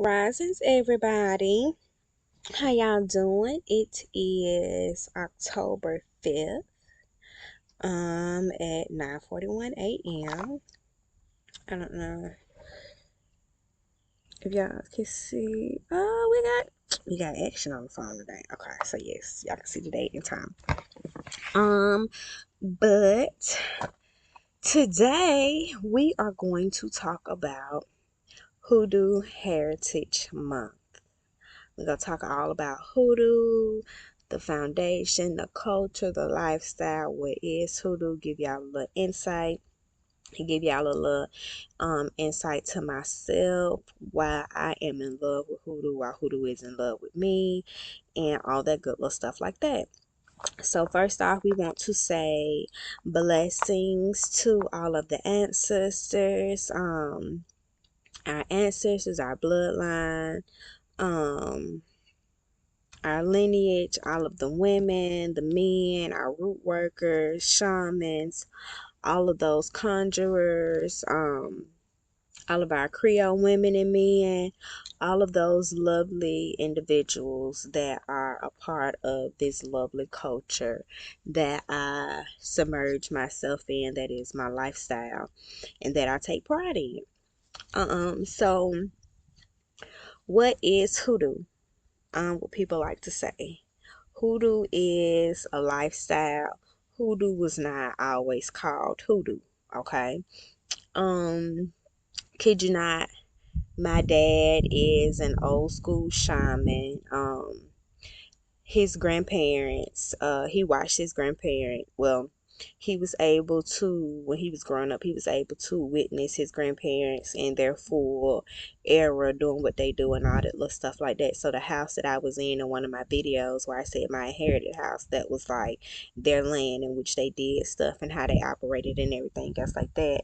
Risings, everybody. How y'all doing? It is October 5th, at 9:41 a.m. I don't know if y'all can see. Oh, we got action on the phone today. Okay, so yes, y'all can see the date and time. Um, but today we are going to talk about Hoodoo Heritage Month. We're going to talk all about hoodoo, the foundation, the culture, the lifestyle. What is hoodoo? Give y'all a little insight. Give y'all a little insight to myself, why I am in love with hoodoo, why hoodoo is in love with me, and all that good little stuff like that. So first off, we want to say blessings to all of the ancestors, our ancestors, our bloodline, um, our lineage, all of the women, the men, our root workers, shamans, all of those conjurers, all of our Creole women and men, all of those lovely individuals that are a part of this lovely culture that I submerge myself in, that is my lifestyle, and that I take pride in. So what is hoodoo? What people like to say. Hoodoo is a lifestyle. Hoodoo was not always called hoodoo. Okay. Um, kid you not, my dad is an old school shaman. His grandparents, he watched his grandparent. Well, he was able to, when he was growing up, he was able to witness his grandparents in their full era doing what they do and all that little stuff like that. So the house that I was in one of my videos where I said my inherited house, that was like their land in which they did stuff and how they operated and everything else like that.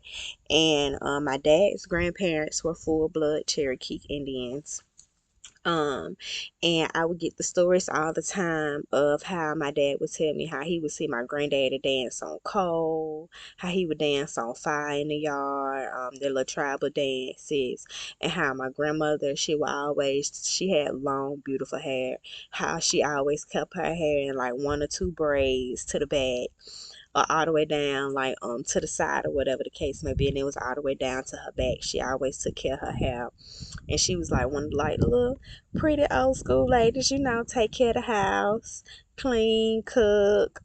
And my dad's grandparents were full blood Cherokee Indians. um, and I would get the stories all the time of how my dad would tell me how he would see my granddaddy dance on coal, how he would dance on fire in the yard, their little tribal dances, and how my grandmother, she had long, beautiful hair, how she always kept her hair in like one or two braids to the back, or all the way down, like to the side or whatever the case may be, and it was all the way down to her back. She always took care of her hair, and she was like one of the like little pretty old school ladies, take care of the house, clean, cook,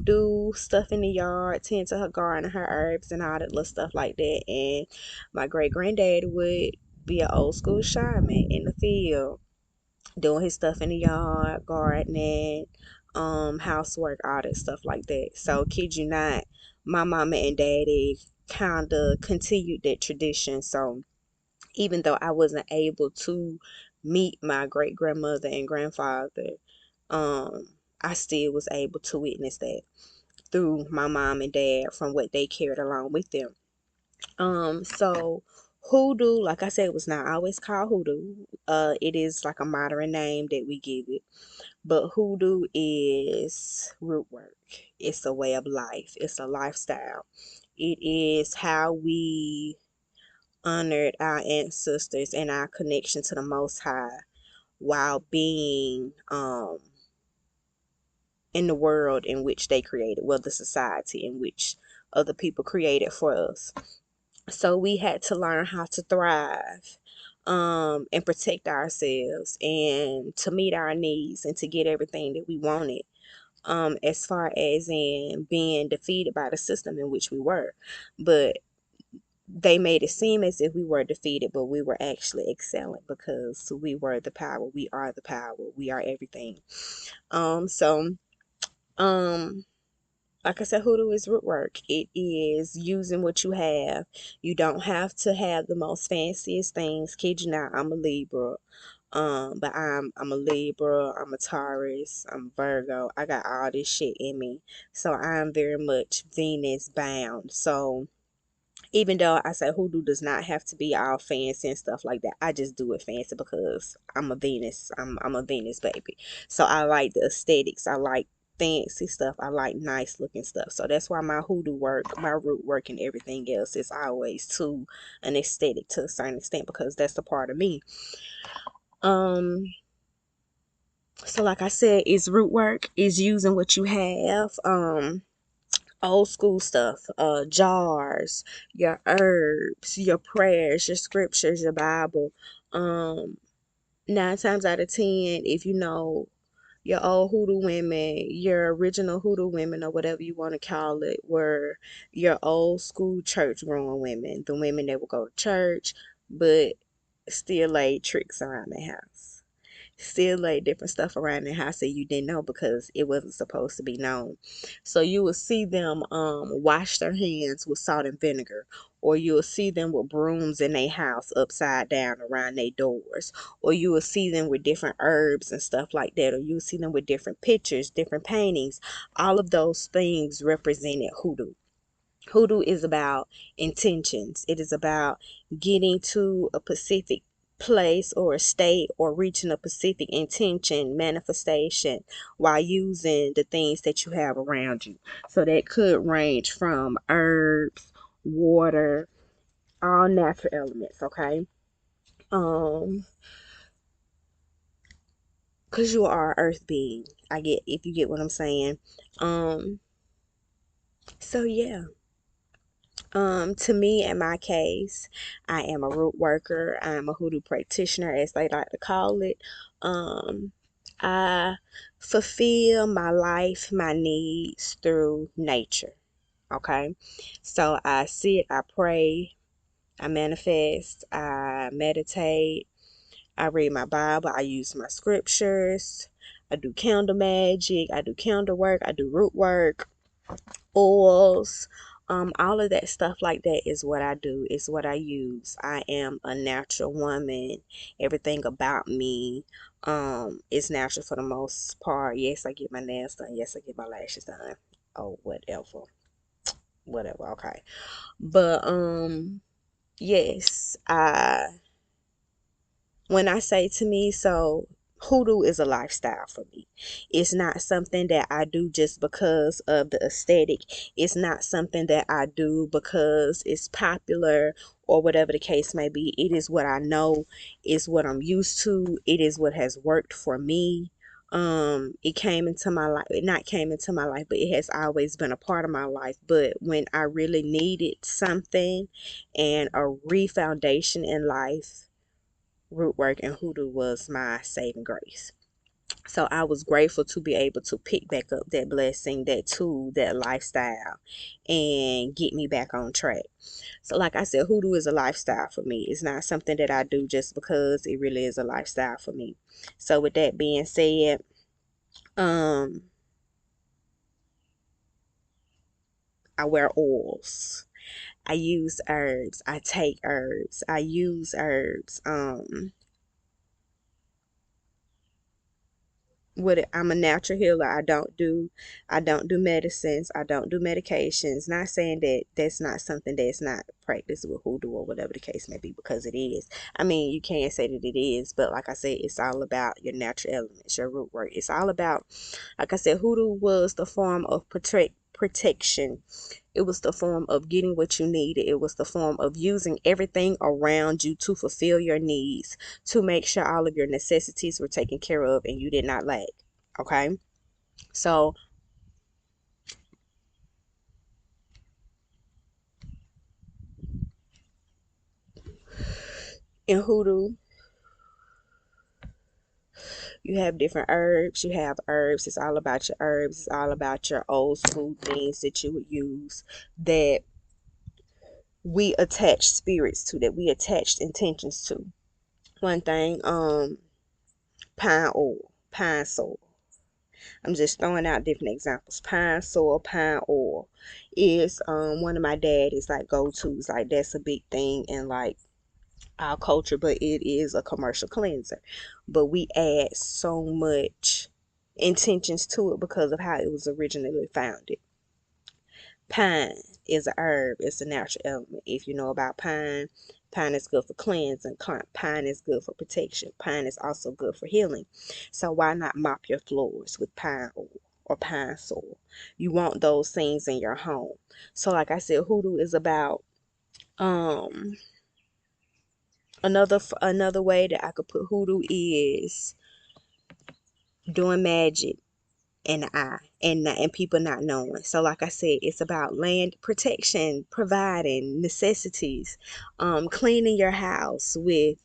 do stuff in the yard, tend to her garden, her herbs, and all that little stuff like that. And my great granddad would be an old school shaman in the field, doing his stuff in the yard, gardening, housework, all that stuff like that. So kid you not, my mama and daddy kind of continued that tradition. So even though I wasn't able to meet my great grandmother and grandfather, I still was able to witness that through my mom and dad from what they carried along with them. So hoodoo, like I said, was not always called hoodoo. It is like a modern name that we give it. But hoodoo is root work. It's a way of life. It's a lifestyle. It is how we honored our ancestors and our connection to the Most High while being in the world in which they created, well, the society in which other people created for us. So we had to learn how to thrive, and protect ourselves and to meet our needs and to get everything that we wanted. As far as in being defeated by the system in which we were. But they made it seem as if we were defeated, but we were actually excelling because we were the power. We are the power. We are everything. So, um, like I said, hoodoo is root work. It is using what you have. You don't have to have the most fanciest things. Kid you not, I'm a Libra. But I'm a Libra, I'm a Taurus, I'm Virgo. I got all this shit in me. So I'm very much Venus bound. So even though I say hoodoo does not have to be all fancy and stuff like that, I just do it fancy because I'm a Venus. I'm a Venus baby. So I like the aesthetics. I like fancy stuff. I like nice looking stuff. So that's why my hoodoo work, my root work, and everything else is always to an aesthetic to a certain extent, because that's a part of me. Um, so like I said, it's root work, is using what you have. Old school stuff, jars, your herbs, your prayers, your scriptures, your Bible. Um, 9 times out of 10, if you know your old hoodoo women, your original hoodoo women, or whatever you want to call it, were your old school church growing women, the women that would go to church but still laid tricks around the house, still laid different stuff around the house that you didn't know because it wasn't supposed to be known. So you will see them wash their hands with salt and vinegar, or you will see them with brooms in their house upside down around their doors, or you will see them with different herbs and stuff like that, or you will see them with different pictures, different paintings. All of those things represented hoodoo. Hoodoo is about intentions. It is about getting to a specific place or a state, or reaching a specific intention, manifestation, while using the things that you have around you. So that could range from herbs, water, all natural elements, okay? Um, because you are an earth being. I get, if you get what I'm saying. Um, so yeah. To me, in my case, I am a root worker. I'm a hoodoo practitioner, as they like to call it. I fulfill my life, my needs through nature. Okay, so I sit, I pray, I manifest, I meditate, I read my Bible, I use my scriptures, I do candle magic, I do candle work, I do root work, oils, all of that stuff like that is what I do, is what I use. I am a natural woman. Everything about me is natural for the most part. Yes, I get my nails done. Yes, I get my lashes done. Oh, whatever. Whatever, okay. But yes, I when I say to me, so hoodoo is a lifestyle for me. It's not something that I do just because of the aesthetic. It's not something that I do because it's popular or whatever the case may be. It is what I know, is what I'm used to. It is what has worked for me. It came into my life, it not came into my life, but it has always been a part of my life. But when I really needed something and a refoundation in life, root work and hoodoo was my saving grace. So I was grateful to be able to pick back up that blessing, that tool, that lifestyle, and get me back on track. So like I said, hoodoo is a lifestyle for me. It's not something that I do just because. It really is a lifestyle for me. So with that being said, um, I wear oils. I use herbs. I take herbs. I use herbs. I'm a natural healer. I don't do medicines. I don't do medications. Not saying that that's not something that's not practiced with hoodoo or whatever the case may be, because it is. I mean, you can't say that it is, but like I said, it's all about your natural elements, your root work. It's all about, like I said, hoodoo was the form of protection. It was the form of getting what you needed. It was the form of using everything around you to fulfill your needs, to make sure all of your necessities were taken care of and you did not lack. Okay? So, in hoodoo, you have different herbs. You have herbs. It's all about your herbs. It's all about your old school things that you would use, that we attach spirits to, that we attached intentions to. One thing, pine oil, pine soil. I'm just throwing out different examples. Pine soil, pine oil is one of my daddy's like go-tos. Like that's a big thing in like our culture, but it is a commercial cleanser. But we add so much intentions to it because of how it was originally founded. Pine is a herb. It's a natural element. If you know about pine, pine is good for cleansing. Pine is good for protection. Pine is also good for healing. So why not mop your floors with pine oil? or pine soil. You want those things in your home. So like I said, hoodoo is about um another way that I could put hoodoo is doing magic in the eye and people not knowing. So like I said, it's about land protection, providing necessities, cleaning your house with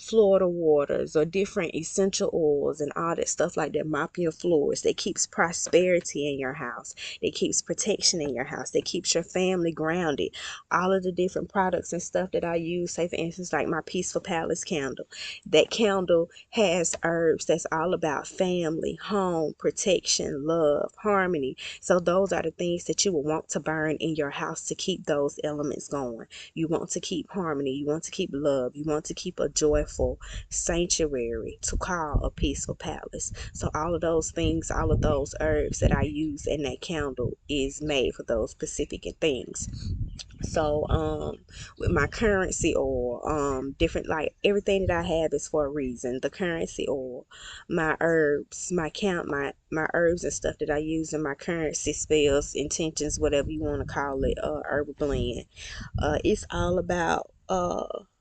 Florida waters or different essential oils and all that stuff like that, mopping your floors. That keeps prosperity in your house. That keeps protection in your house. That keeps your family grounded. All of the different products and stuff that I use, say for instance like my Peaceful Palace candle. That candle has herbs that's all about family, home, protection, love, harmony. So those are the things that you will want to burn in your house to keep those elements going. You want to keep harmony. You want to keep love. You want to keep a joyful sanctuary to call a peaceful palace. So all of those things, all of those herbs that I use in that candle is made for those specific things. So with my currency oil, different, like everything that I have is for a reason. The currency oil, my herbs, my herbs and stuff that I use in my currency spells, intentions, whatever you want to call it, herbal blend. It's all about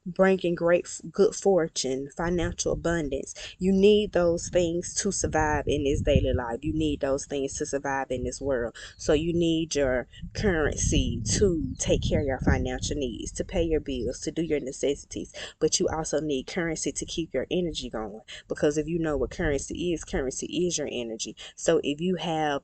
bringing good fortune, financial abundance. You need those things to survive in this daily life. You need those things to survive in this world. So you need your currency to take care of your financial needs, to pay your bills, to do your necessities. But you also need currency to keep your energy going. Because if you know what currency is your energy. So if you have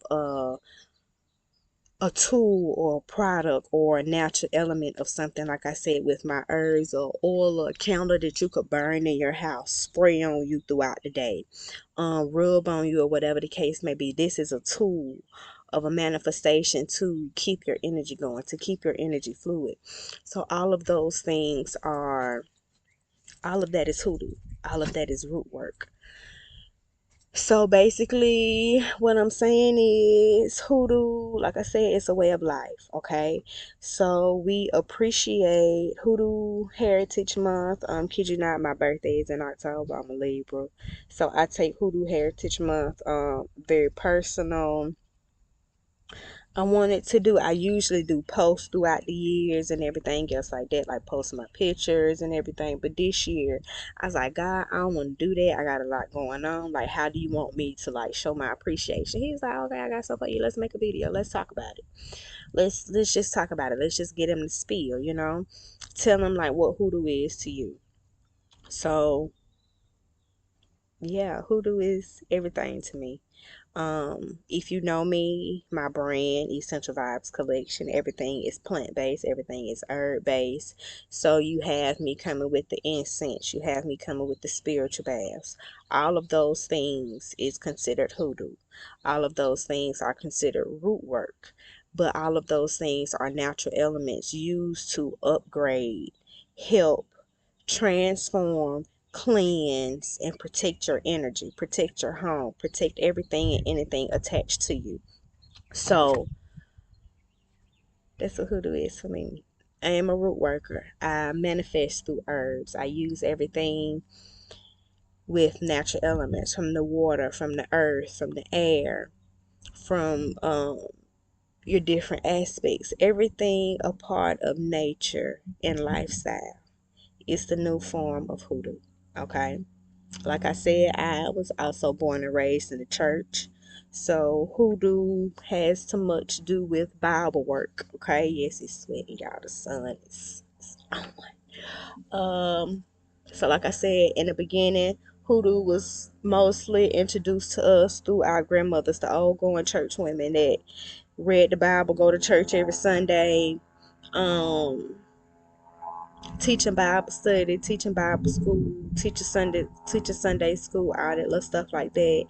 a tool or a product or a natural element of something, like I said, with my herbs or oil or a candle that you could burn in your house, spray on you throughout the day, rub on you, or whatever the case may be. This is a tool of a manifestation to keep your energy going, to keep your energy fluid. So all of that is hoodoo. All of that is root work. So basically, what I'm saying is hoodoo, like I said, it's a way of life, okay? So we appreciate Hoodoo Heritage Month. Kid you not, my birthday is in October. I'm a Libra. So I take Hoodoo Heritage Month very personal. I usually do posts throughout the years and everything else like that, like post my pictures and everything. But this year, I was like, God, I don't want to do that. I got a lot going on. Like, how do you want me to like show my appreciation? He's like, okay, I got stuff for you. Let's make a video. Let's talk about it. Let's just talk about it. Let's just get him to spill, tell him like what hoodoo is to you. So yeah, hoodoo is everything to me. If you know me, my brand, Essential Vibes Collection, everything is plant-based, everything is herb-based. So you have me coming with the incense, you have me coming with the spiritual baths. All of those things is considered hoodoo. All of those things are considered root work. But all of those things are natural elements used to upgrade, help, transform, cleanse, and protect your energy, protect your home, protect everything and anything attached to you. So that's what hoodoo is for me. I am a root worker. I manifest through herbs. I use everything with natural elements, from the water, from the earth, from the air, from your different aspects. Everything a part of nature and lifestyle is the new form of hoodoo. Okay. Like I said, I was also born and raised in the church. So hoodoo has too much to do with Bible work. Okay, yes, it's sweating, y'all. The sun is on. So like I said in the beginning, hoodoo was mostly introduced to us through our grandmothers, the old going church women that read the Bible, go to church every Sunday, um, teaching Bible study, teaching Bible school, teaching Sunday school, all that little stuff like that,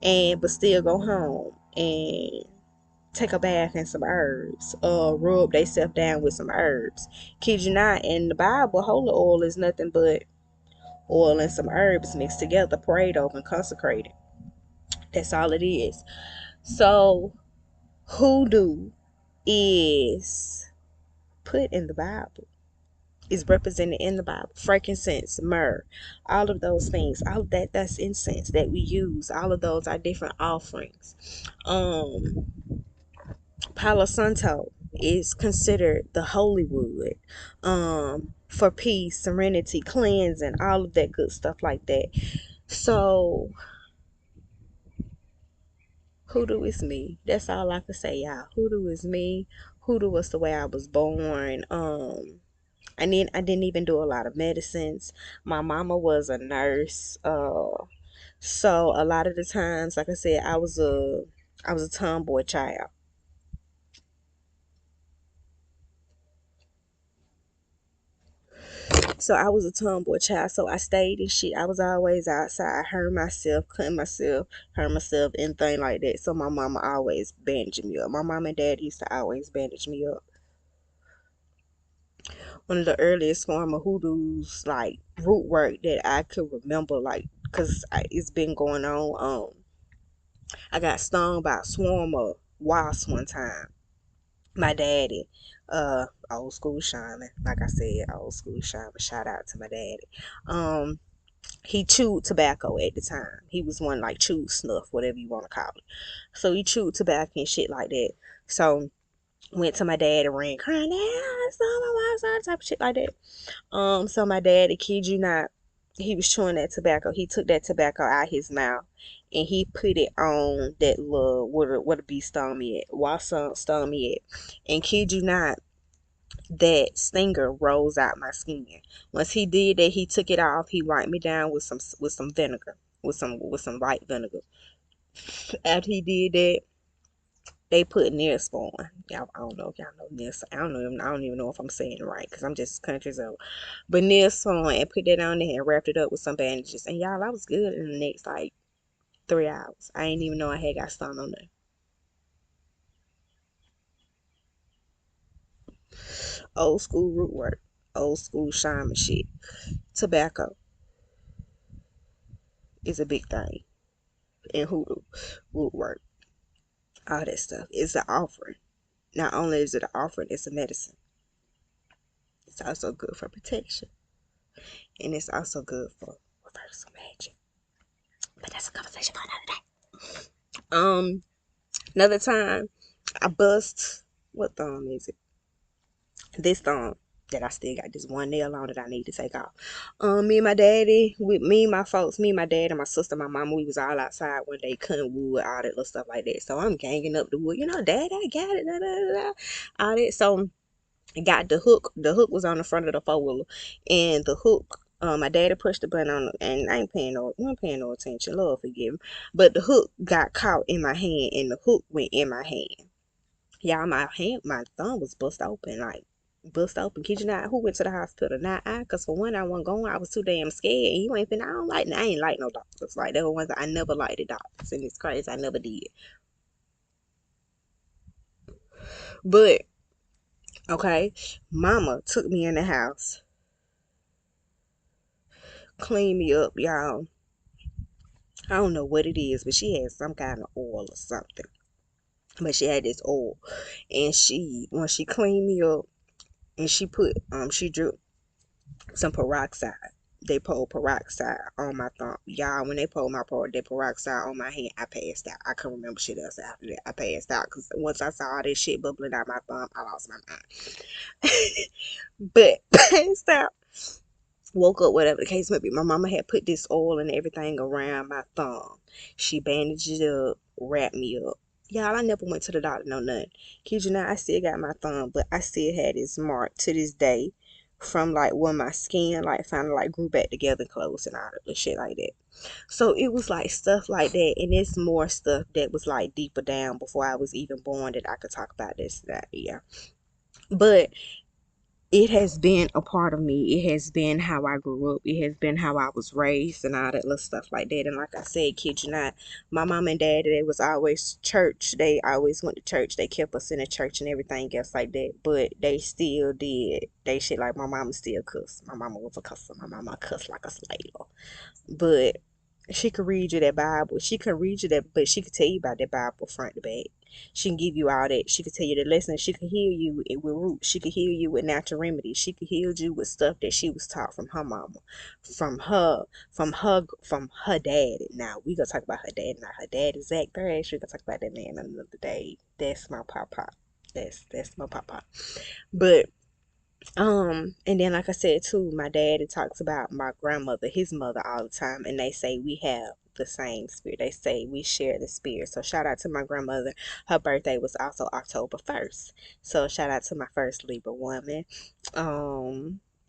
and but still go home and take a bath in some herbs, rub themselves down with some herbs. Kid you not, in the Bible, holy oil is nothing but oil and some herbs mixed together, prayed over and consecrated. That's all it is. So hoodoo is put in the Bible. is represented in the Bible. Frankincense, myrrh, all of those things, all of that's incense that we use. All of those are different offerings. Um, Palo Santo is considered the holy wood, for peace, serenity, cleansing, all of that good stuff like that. So Hoodoo is me. That's all I can say, y'all. Hoodoo is me. Hoodoo was the way I was born. I didn't even do a lot of medicines. My mama was a nurse. So a lot of the times, like I said, I was a tomboy child. So I was a tomboy child. So I stayed in shit. I was always outside, hurt myself, cutting myself, hurt myself, anything like that. So my mama always bandaged me up. My mom and dad used to always bandage me up. One of the earliest form of hoodoo's like root work that I could remember, like, cause it's been going on. I got stung by a swarm of wasps one time. My daddy, old school shaman, like I said, old school shaman. Shout out to my daddy. Um, he chewed tobacco at the time. He was one like chewed snuff, whatever you want to call it. So he chewed tobacco and shit like that. So went to my dad and ran crying, "Ah, it's not my wife," type of shit like that. So my dad, to kid you not, he was chewing that tobacco. He took that tobacco out his mouth and he put it on that little where the bee stung me at, Watson stung me at. And kid you not, that stinger rose out my skin. Once he did that, he took it off. He wiped me down with some vinegar, with some white vinegar. After he did that, they put Neosporin. Y'all, I don't know if y'all know this. I don't even know if I'm saying it right because I'm just countries old. But Neosporin, and put that on there and wrapped it up with some bandages. And y'all, I was good in the next like 3 hours. I didn't even know I had got stung on there. Old school root work, old school shaman shit. Tobacco is a big thing in hoodoo, root work, all that stuff. It's an offering. Not only is it an offering, it's a medicine. It's also good for protection, and it's also good for reversal magic. But that's a conversation for another day. Another time I bust. What thumb is it? This thumb that I still got this one nail on that I need to take off. Me and my daddy, with me, my folks, me, my dad, and my sister, my mama, we was all outside one day cutting wood, all that little stuff like that. So I'm ganging up the wood, Dad, I got it, da, da, da, da, all that. So I got the hook. The hook was on the front of the four wheeler, and the hook. My daddy pushed the button on it, and wasn't paying no attention. Lord forgive me, but the hook got caught in my hand, and the hook went in my hand. Yeah, my thumb was bust open, like bust open. Kid you not? Who went to the hospital? Not I, cause for one, I wasn't going. I was too damn scared. And you ain't been. I ain't like no doctors. Like there were ones that I never liked the doctors, and it's crazy. I never did. But okay, Mama took me in the house, cleaned me up, y'all. I don't know what it is, but she had some kind of oil or something. But she had this oil, and when she cleaned me up, and she drew some peroxide. They poured peroxide on my thumb. Y'all, when they poured that peroxide on my hand, I passed out. I couldn't remember shit else after that. I passed out because once I saw all this shit bubbling out my thumb, I lost my mind. But passed out. Woke up, whatever the case may be. My mama had put this oil and everything around my thumb. She bandaged it up, wrapped me up. Y'all, I never went to the doctor, no nothing. Kid you not, I still got my thumb, but I still had this mark to this day from like when my skin like finally like grew back together close and all the shit like that. So it was like stuff like that, and it's more stuff that was like deeper down before I was even born that I could talk about this that yeah. But it has been a part of me. It has been how I grew up. It has been how I was raised and all that little stuff like that. And like I said, kid you not, my mom and dad, they was always church. They always went to church. They kept us in the church and everything else like that. But they still did they shit like my mama still cuss. My mama was a cusser. My mama cussed like a slave. But she could read you that Bible. She could read you that, but she could tell you about that Bible front to back. She can give you all that. She can tell you the lessons. She can heal you with roots. She can heal you with natural remedies. She can heal you with stuff that she was taught from her mama, from her daddy. Now we gonna talk about her dad. Now her dad is Zach Thrash. We gonna talk about that man another day. That's my papa. That's my papa. But and then like I said too, my dad it talks about my grandmother, his mother all the time, and they say we have the same spirit. They say we share the spirit. So shout out to my grandmother. Her birthday was also October 1st. So shout out to my first Libra woman.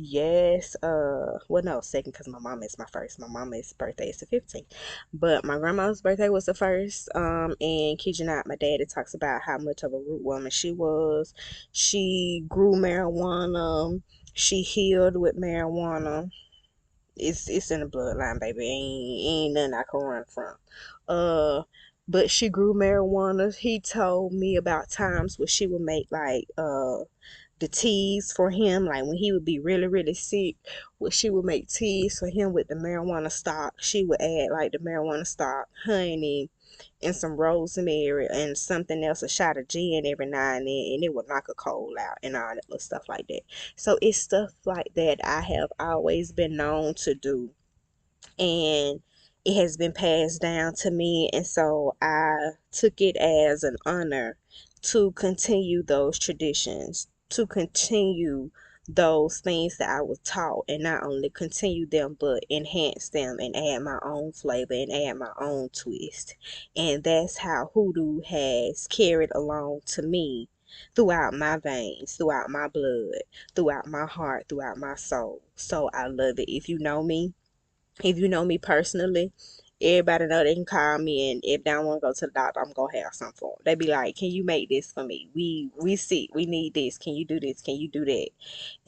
Yes, well no, second because my mama is my first. My mama's birthday is the 15th. But my grandma's birthday was the first. And kid you not, my daddy talks about how much of a root woman she was. She grew marijuana. She healed with marijuana. It's in the bloodline, baby. Ain't nothing I can run from. Uh, but she grew marijuana. He told me about times where she would make like the teas for him, like when he would be really really sick, where she would make teas for him with the marijuana stock. She would add like the marijuana stock, honey, and some rosemary and something else, a shot of gin every now and then, and it would knock a cold out and all that little stuff like that. So it's stuff like that I have always been known to do, and it has been passed down to me, and so I took it as an honor to continue those traditions, to continue those things that I was taught, and not only continue them but enhance them and add my own flavor and add my own twist. And that's how hoodoo has carried along to me throughout my veins, throughout my blood, throughout my heart, throughout my soul. So I love it. If you know me personally, everybody know they can call me, and if they don't want to go to the doctor, I'm gonna have some for them. They be like, "Can you make this for me? We sick. We need this. Can you do this? Can you do that?"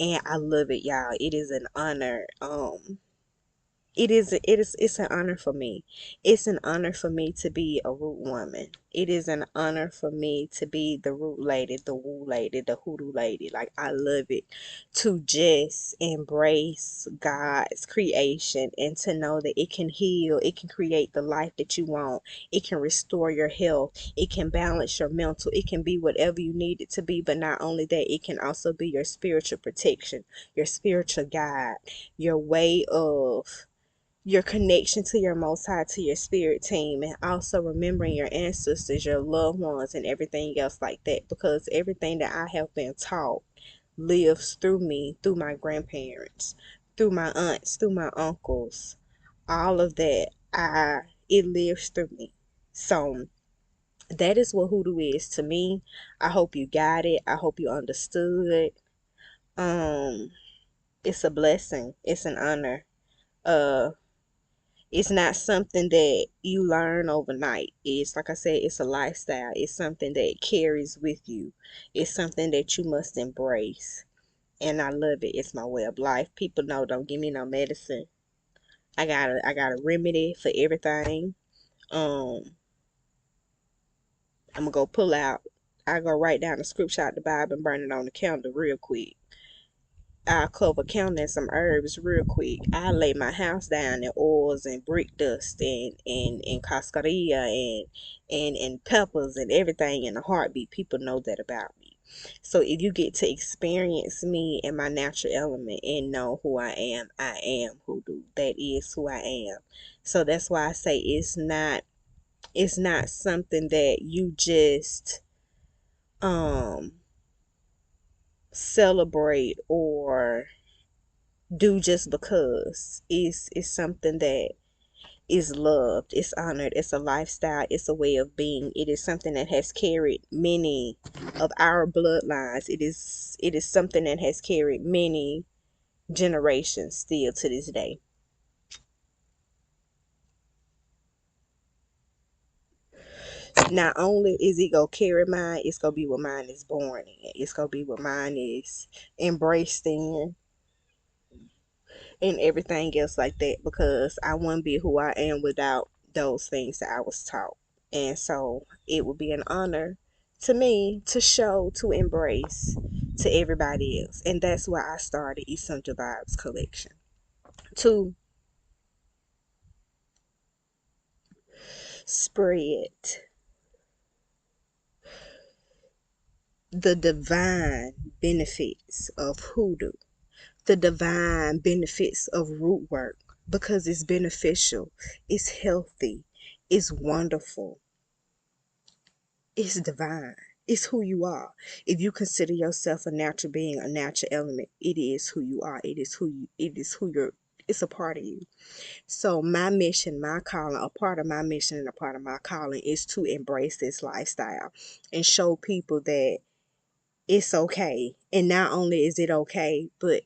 And I love it, y'all. It is an honor. It's an honor for me. It's an honor for me to be a root woman. It is an honor for me to be the root lady, the woo lady, the hoodoo lady. Like I love it to just embrace God's creation and to know that it can heal, it can create the life that you want, it can restore your health, it can balance your mental, it can be whatever you need it to be. But not only that, it can also be your spiritual protection, your spiritual guide, your way of your connection to your most high, to your spirit team, and also remembering your ancestors, your loved ones, and everything else like that, because everything that I have been taught lives through me, through my grandparents, through my aunts, through my uncles. All of that, it lives through me. So that is what hoodoo is to me. I hope you got it. I hope you understood. um it's a blessing, it's an honor. uh it's not something that you learn overnight. It's like I said, it's a lifestyle. It's something that carries with you. It's something that you must embrace. And I love it. It's my way of life. People know don't give me no medicine. I got a remedy for everything. I'm gonna go pull out. I go write down the scripture out the Bible and burn it on the calendar real quick. I cover counting some herbs real quick. I lay my house down in oils and brick dust and cascarilla and peppers and everything in a heartbeat. People know that about me. So if you get to experience me in my natural element and know who I am hoodoo. That is who I am. So that's why I say it's not something that you just um celebrate or do just because. It's something that is loved, it's honored, it's a lifestyle, it's a way of being. It is something that has carried many of our bloodlines. It is something that has carried many generations still to this day. Not only is it gonna carry mine, it's gonna be what mine is born in. It's gonna be what mine is embraced in, and everything else like that, because I wouldn't be who I am without those things that I was taught. And so it would be an honor to me to show, to embrace to everybody else. And that's why I started Essential Vibes Collection. To spread the divine benefits of hoodoo, the divine benefits of root work, because it's beneficial, it's healthy, it's wonderful, it's divine. It's who you are. If you consider yourself a natural being, a natural element, it is who you are. It is who you're, it's a part of you. So my mission, my calling, a part of my mission and a part of my calling is to embrace this lifestyle and show people that it's okay. And not only is it okay, but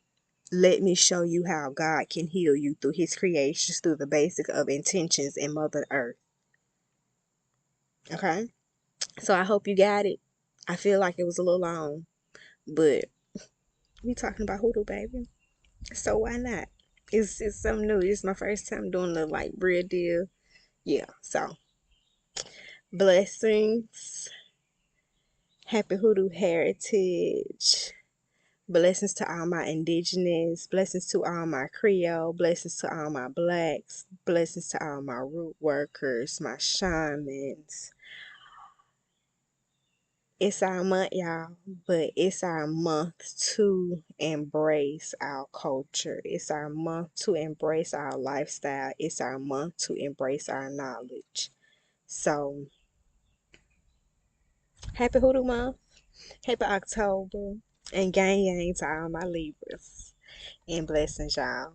let me show you how God can heal you through his creations, through the basic of intentions in Mother Earth. Okay? So I hope you got it. I feel like it was a little long, but we talking about hoodoo, baby. So why not? It's something new. It's my first time doing the like real deal. Yeah. So blessings. Happy Hoodoo Heritage. Blessings to all my indigenous, blessings to all my Creole, blessings to all my blacks, blessings to all my root workers, my shamans. It's our month, y'all, but it's our month to embrace our culture. It's our month to embrace our lifestyle. It's our month to embrace our knowledge. So, happy Hoodoo Month, happy October, and gang gang to all my Libras. And blessings, y'all.